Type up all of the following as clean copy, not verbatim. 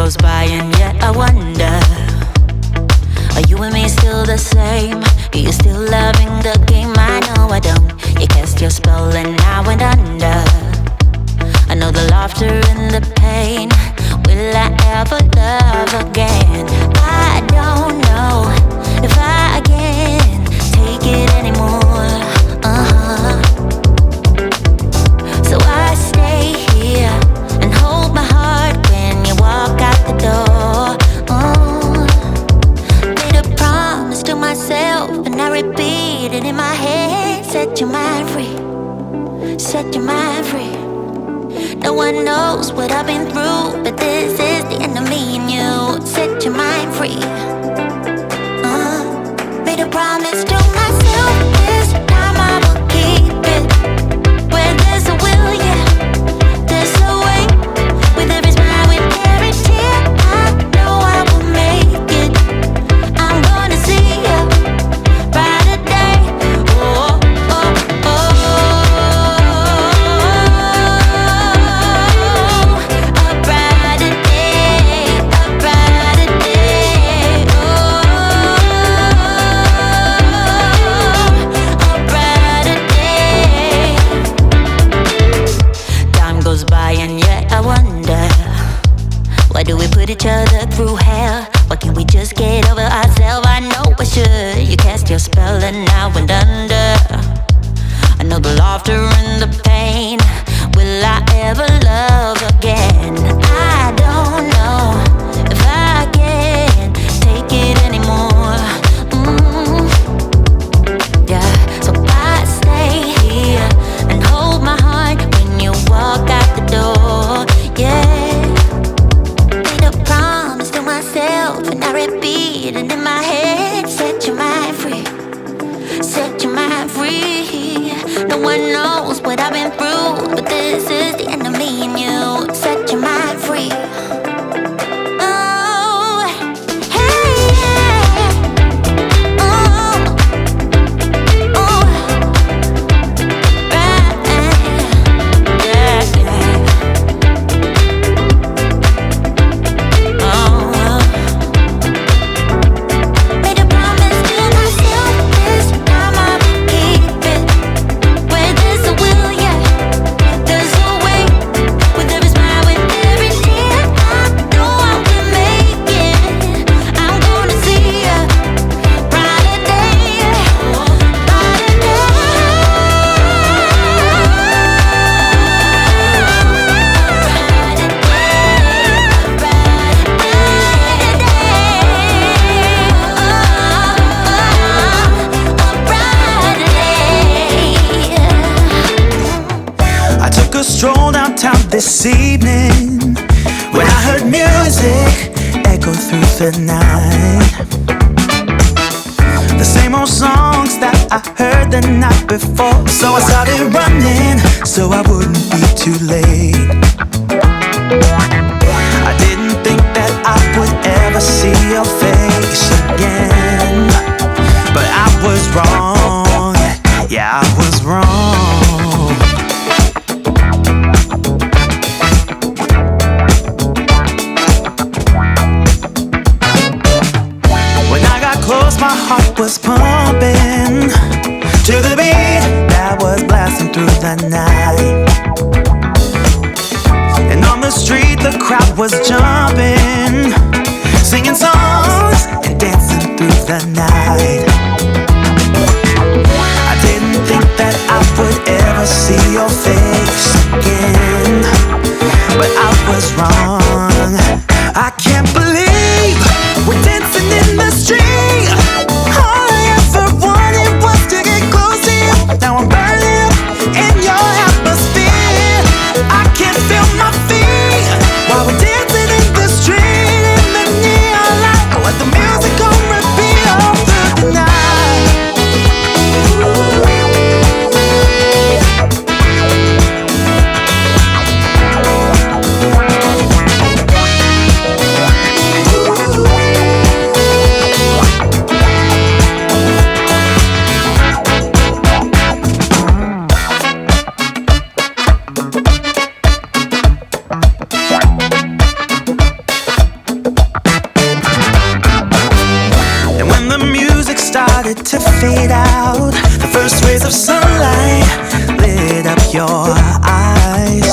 goes by and yet I wonder, are you and me still the same? Are you still loving the game? I know I don't. You cast your spell and I went under. I know the laughter and the pain. Will I ever love again? I don't know if I can take it anymore. So I stay here and hold my heart when you walk out the door. Made a promise to myself and I repeat it in my head. Set your mind free, set your mind free. No one knows what I've been through, but this is the end of me and you. Set your mind free. Made a promise to myself, this time I will keep it. Where there's a will, yeah, there's a way. With every smile, with every tear, I know I will make it. I'm gonna see a brighter day. Oh, oh, oh. A brighter day, a brighter day. Oh, a brighter day. Time goes by and yet I wonder, why do we put each other through hell? Why can't we just get over ourselves? I know I should. You cast your spell and I went under. I know the laughter and the pain. Will I ever love again? I don't know if I can take it anymore. Yeah, so I stay here and hold my heart when you walk out the door. Yeah, made a promise to myself and I repeat it in my head. Set your mind free, set your mind free. No one knows what I've been through, but this is the end of me and you. Set your mind free. Oh, hey, yeah. Oh, oh, right, yeah, yeah. Oh, made a promise to myself, this time I will keep it. Where there's a will, yeah, there's a way. With every smile, with every tear, I know I will make it. I'm gonna see a brighter day, brighter I took a stroll downtown this evening when I heard music echo through the night. The same old songs that I heard the night before. So I started running so I wouldn't be too late. I didn't think that I would ever see your face again, but I was wrong. Yeah, I was wrong. When I got close, my heart was pumping to the beat that was blasting through the night. And on the street, the crowd was jumping, singing songs and dancing through the night. I didn't think that I would ever see your face again, but I was wrong. I can't believe we're dancing in the street. All I ever wanted was to get close to you. Now I'm burning up in your atmosphere. I can't feel my feet while we're dancing in the street in the neon light. Let the music on repeat all through the night. rays of sunlight lit up your eyes.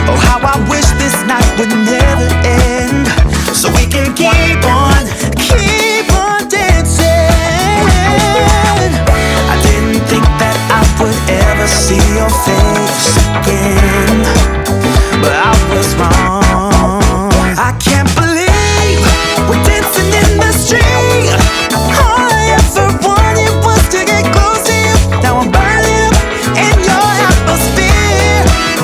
Oh, how I wish this night would never end, so we can keep on dancing. I didn't think that I would ever see your face again, but I was wrong. I can't believe we're dancing in the street. All I ever wanted was to get close to you. Now I'm burning up in your atmosphere.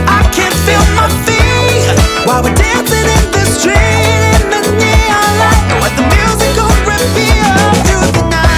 I can't feel my feet while we're dancing in the street, in the neon light, with the music on repeat all through the night.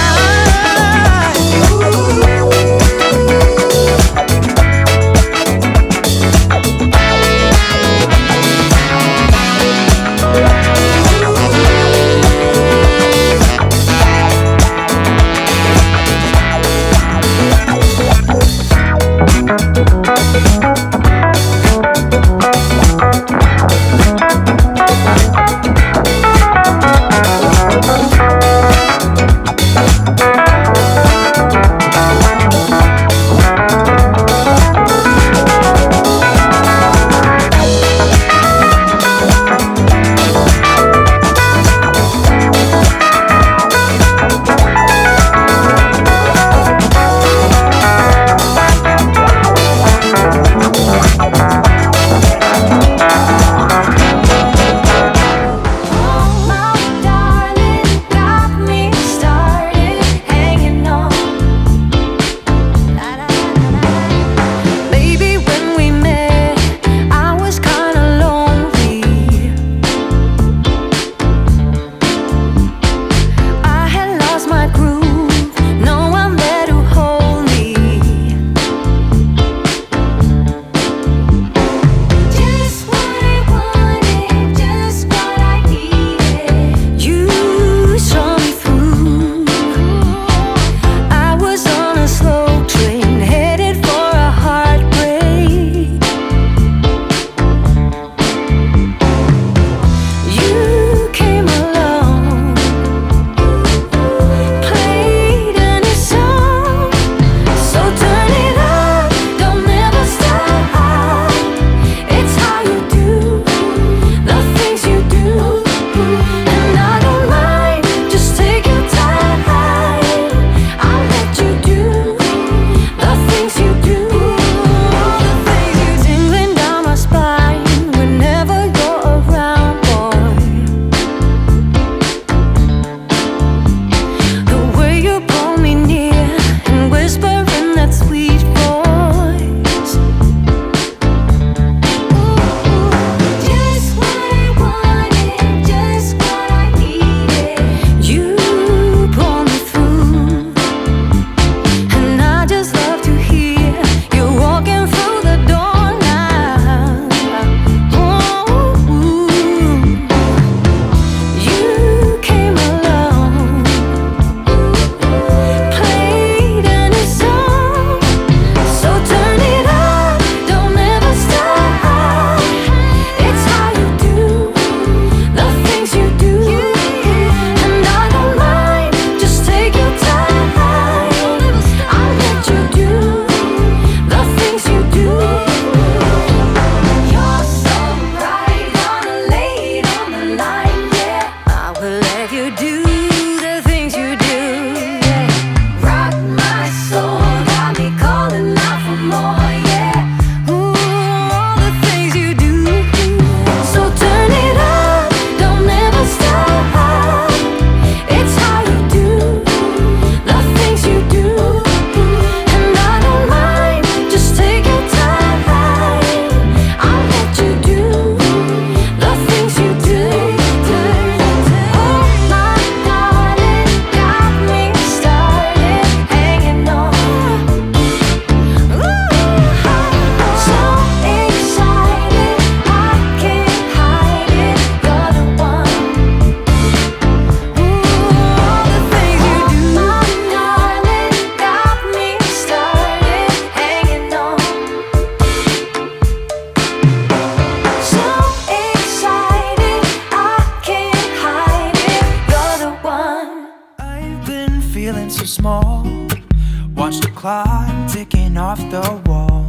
Watch the clock ticking off the wall,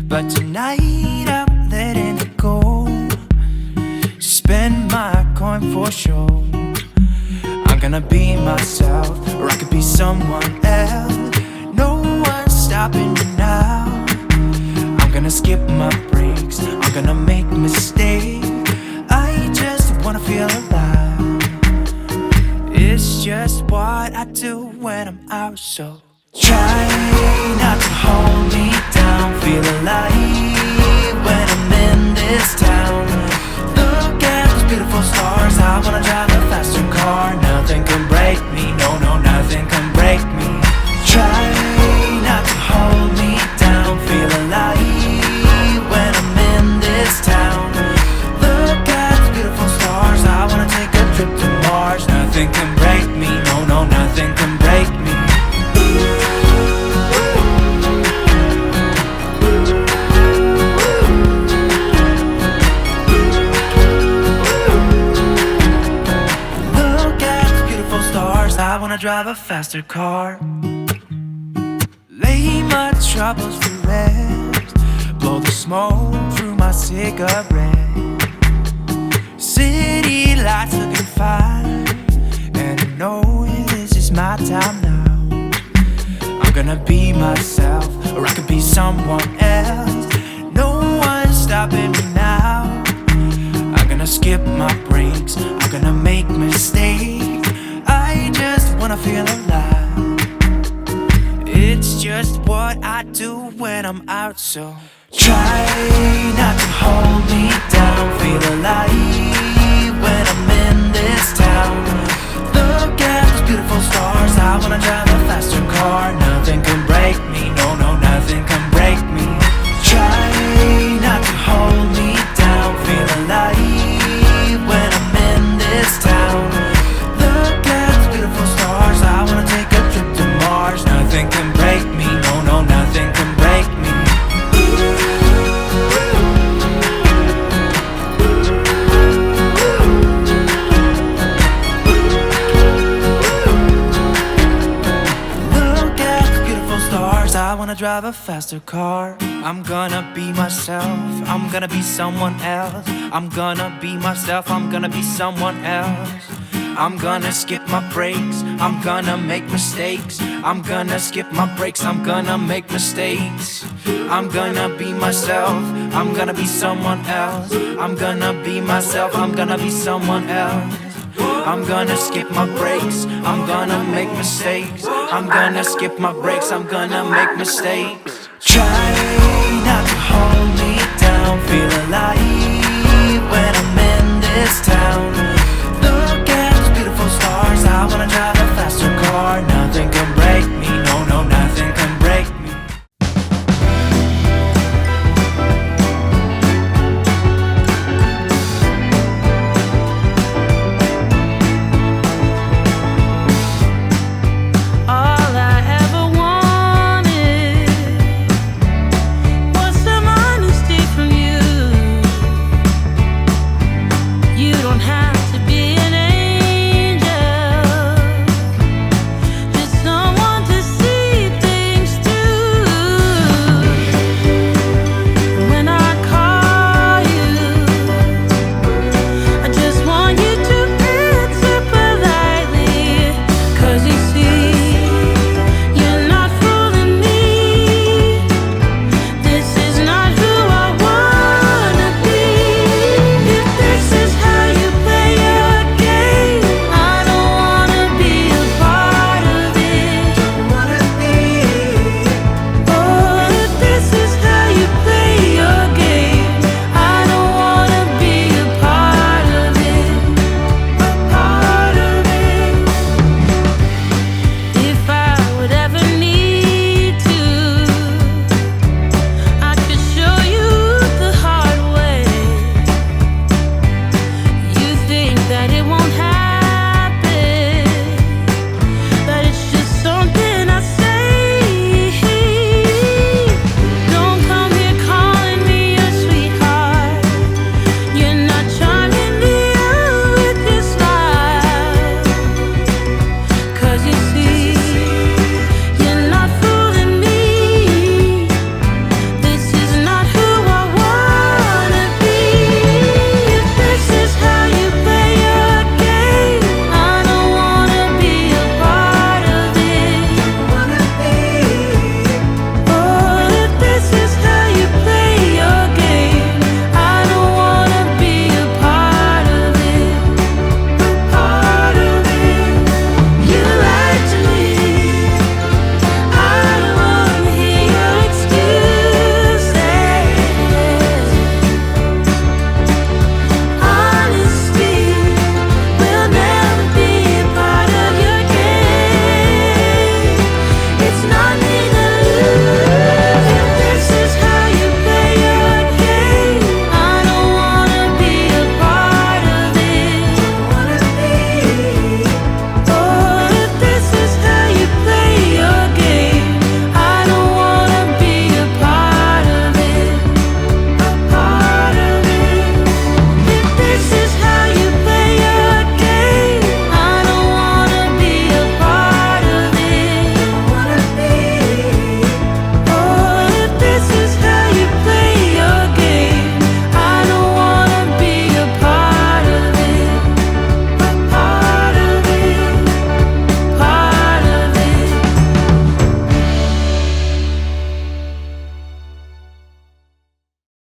but tonight I'm letting it go. Spend my coin for sure. I'm gonna be myself, or I could be someone else. No one's stopping me now. I'm gonna skip my breaks, I'm gonna make mistakes. I just wanna feel alive. It's just what I do when I'm out, so try not to hold me down. Feel alive when I'm in this town. Look at those beautiful stars. I wanna drive a faster car. Nothing can break me, no, no, nothing can break me. Try not to hold me down. Feel alive when I'm in this town. Look at those beautiful stars. I wanna take a trip to Mars. Nothing can break me, no, no, nothing can break me. I wanna drive a faster car. Lay my troubles to rest. Blow the smoke through my cigarette. City lights looking fine, and I know this is my time now. I'm gonna be myself, or I could be someone else. No one's stopping me now. I'm gonna skip my breaks, I'm gonna make mistakes. I just wanna feel alive. It's just what I do when I'm out, so try not to hold me down. Feel alive when I'm in this town. Look at those beautiful stars. I wanna drive a faster car. Nothing can break me, no, no, nothing can break me. Try not to hold me down. Feel alive when I'm in this town. I wanna take a trip to Mars. Nothing can break me, no, no, nothing can break me. Look at the beautiful stars. I wanna drive a faster car. I'm gonna be myself, I'm gonna be someone else. I'm gonna be myself, I'm gonna be someone else. I'm gonna skip my breaks, I'm gonna make mistakes. I'm gonna skip my breaks, I'm gonna make mistakes. I'm gonna be myself, I'm gonna be someone else. I'm gonna be myself, I'm gonna be someone else. I'm gonna skip my breaks, I'm gonna make mistakes. I'm gonna skip my breaks, I'm gonna make mistakes. Try not to hold me down, feel alive